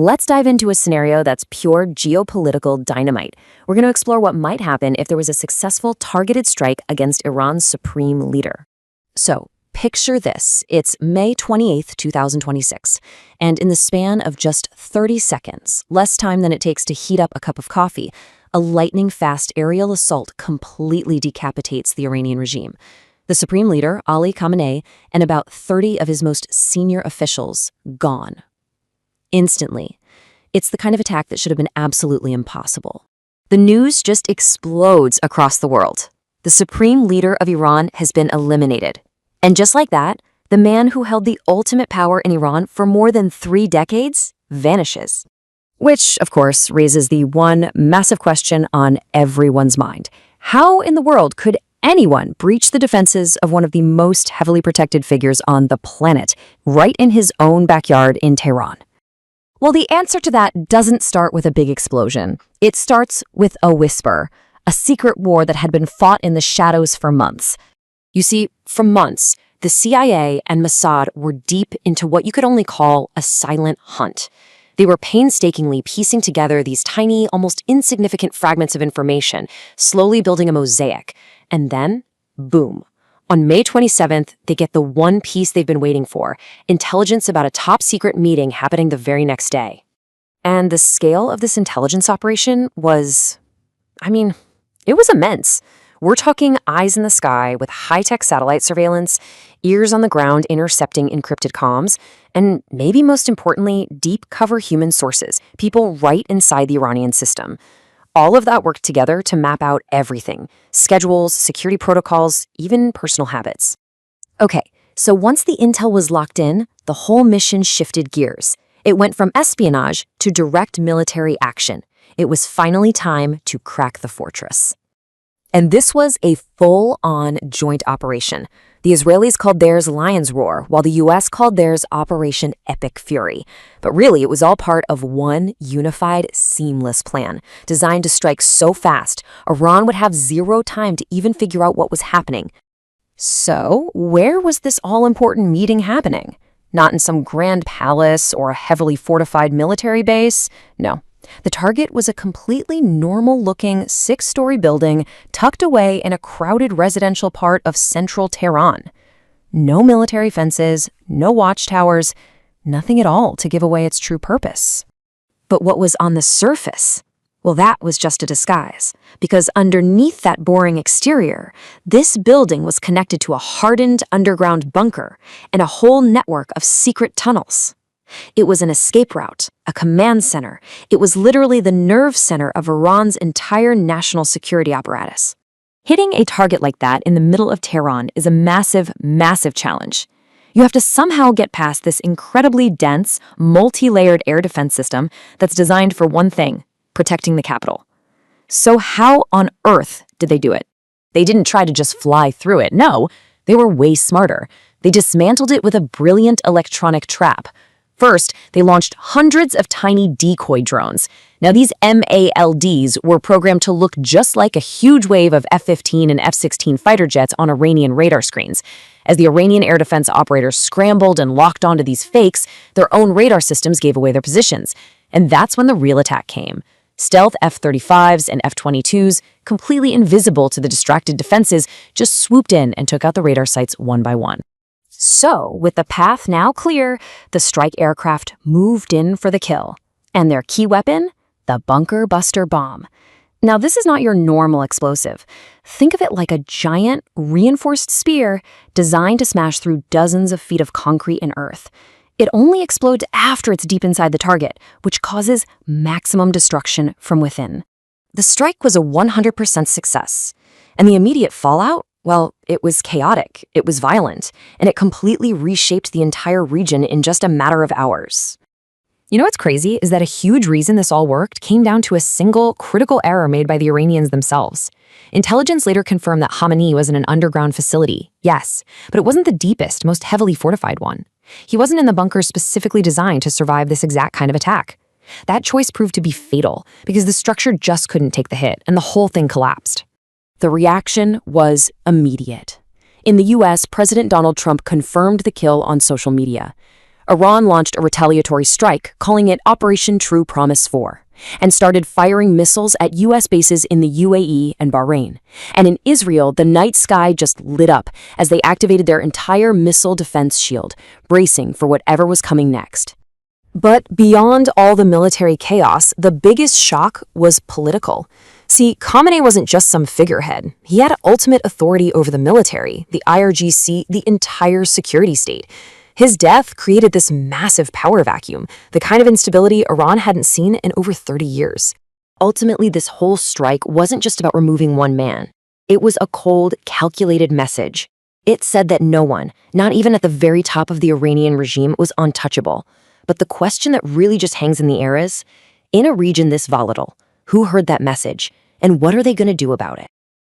Let's dive into a scenario that's pure geopolitical dynamite. We're going to explore what might happen if there was a successful targeted strike against Iran's supreme leader. So, picture this. It's May 28th, 2026, and in the span of just 30 seconds, less time than it takes to heat up a cup of coffee, a lightning-fast aerial assault completely decapitates the Iranian regime. The supreme leader, Ali Khamenei, and about 30 of his most senior officials gone. Instantly. It's the kind of attack that should have been absolutely impossible. The news just explodes across the world. The supreme leader of Iran has been eliminated. And just like that, the man who held the ultimate power in Iran for more than 3 decades vanishes. Which, of course, raises the one massive question on everyone's mind. How in the world could anyone breach the defenses of one of the most heavily protected figures on the planet, right in his own backyard in Tehran? Well, the answer to that doesn't start with a big explosion. It starts with a whisper, a secret war that had been fought in the shadows for months. You see, for months, the CIA and Mossad were deep into what you could only call a silent hunt. They were painstakingly piecing together these tiny, almost insignificant fragments of information, slowly building a mosaic. And then, boom. On May 27th, they get the one piece they've been waiting for, intelligence about a top-secret meeting happening the very next day. And the scale of this intelligence operation was, it was immense. We're talking eyes in the sky with high-tech satellite surveillance, ears on the ground intercepting encrypted comms, and maybe most importantly, deep-cover human sources, people right inside the Iranian system. All of that worked together to map out everything: schedules, security protocols, even personal habits. Okay, so once the intel was locked in, the whole mission shifted gears. It went from espionage to direct military action. It was finally time to crack the fortress. And this was a full-on joint operation. The Israelis called theirs Lion's Roar, while the US called theirs Operation Epic Fury. But really, it was all part of one unified, seamless plan, designed to strike so fast, Iran would have zero time to even figure out what was happening. So, where was this all-important meeting happening? Not in some grand palace or a heavily fortified military base. No. The target was a completely normal-looking 6-story building tucked away in a crowded residential part of central Tehran. No military fences, no watchtowers, nothing at all to give away its true purpose. But what was on the surface? Well, that was just a disguise, because underneath that boring exterior, this building was connected to a hardened underground bunker and a whole network of secret tunnels. It was an escape route, a command center. It was literally the nerve center of Iran's entire national security apparatus. Hitting a target like that in the middle of Tehran is a massive, massive challenge. You have to somehow get past this incredibly dense, multi-layered air defense system that's designed for one thing: protecting the capital. So how on earth did they do it? They didn't try to just fly through it. No, they were way smarter. They dismantled it with a brilliant electronic trap. First, they launched hundreds of tiny decoy drones. Now, these MALDs were programmed to look just like a huge wave of F-15 and F-16 fighter jets on Iranian radar screens. As the Iranian air defense operators scrambled and locked onto these fakes, their own radar systems gave away their positions. And that's when the real attack came. Stealth F-35s and F-22s, completely invisible to the distracted defenses, just swooped in and took out the radar sites one by one. So, with the path now clear, the strike aircraft moved in for the kill. And their key weapon? The bunker buster bomb. Now, this is not your normal explosive. Think of it like a giant, reinforced spear designed to smash through dozens of feet of concrete and earth. It only explodes after it's deep inside the target, which causes maximum destruction from within. The strike was a 100% success. And the immediate fallout? Well, it was chaotic, it was violent, and it completely reshaped the entire region in just a matter of hours. You know what's crazy is that a huge reason this all worked came down to a single critical error made by the Iranians themselves. Intelligence later confirmed that Khamenei was in an underground facility, yes, but it wasn't the deepest, most heavily fortified one. He wasn't in the bunker specifically designed to survive this exact kind of attack. That choice proved to be fatal because the structure just couldn't take the hit, and the whole thing collapsed. The reaction was immediate. In the US, President Donald Trump confirmed the kill on social media. Iran launched a retaliatory strike, calling it Operation True Promise 4, and started firing missiles at U.S. bases in the UAE and Bahrain. And in Israel, the night sky just lit up as they activated their entire missile defense shield, bracing for whatever was coming next. But beyond all the military chaos, the biggest shock was political. See, Khamenei wasn't just some figurehead. He had ultimate authority over the military, the IRGC, the entire security state. His death created this massive power vacuum, the kind of instability Iran hadn't seen in over 30 years. Ultimately, this whole strike wasn't just about removing one man. It was a cold, calculated message. It said that no one, not even at the very top of the Iranian regime, was untouchable. But the question that really just hangs in the air is, in a region this volatile, who heard that message, and what are they going to do about it?